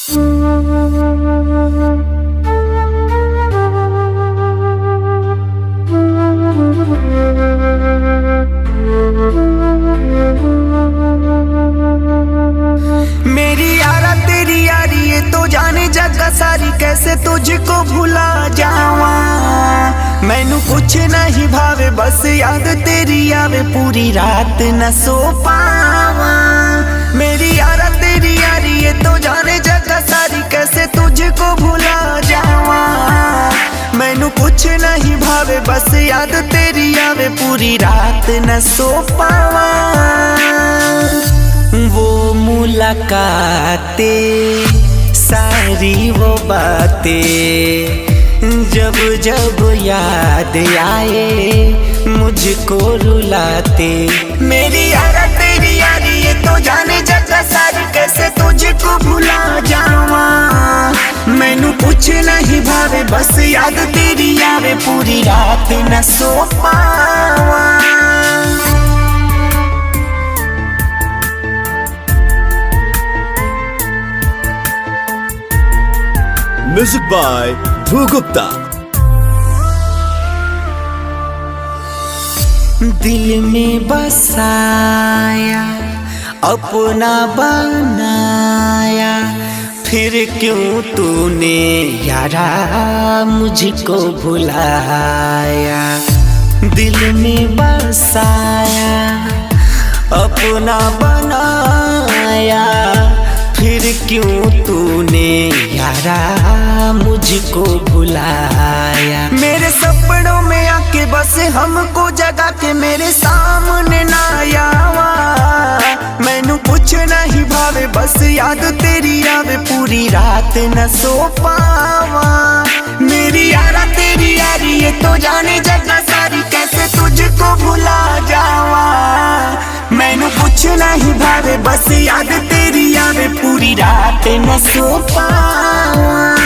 मेरी यारा तेरी यारी ये तो जाने जगह सारी, कैसे तुझको भुला जावा। मैनू कुछ नहीं भावे बस याद तेरी आवे, पूरी रात न सो पावा। मेरी यारा तेरी यारी ये तो जाने जगह सारी, कैसे तुझको भुला जावा। मैनू कुछ नहीं भावे बस याद तेरी आवे, पूरी रात न सो पावा। वो मुलाकातें सारी वो बातें, जब जब याद आए मुझको रुलाते। मेरी यारा तेरी यारी ये तो जाने जगह सारी, कैसे तुझको भुला जावा। मैनू कुछ नहीं भावे बस याद तेरी आवे, पूरी रात न सो पावा। म्यूजिक बाय ध्रुव गुप्ता। दिल में बसाया अपना बनाया, फिर क्यों तूने यारा मुझको भुलाया। दिल में बसाया अपना बनाया, फिर क्यों तूने यारा मुझको भुलाया। मेरे सपनों में आके बस हमको जगा के मेरे सामने ना आवा। मैनू कुछ नहीं भावे बस याद तेरी आवे, पूरी रात न सो पावा। मेरी यारा तेरी यारी ये तो जाने जगह सारी, कैसे तुझको भुला जावा। मैनू कुछ नहीं भावे बस याद तेरी आवे, पूरी रात न सो पावा।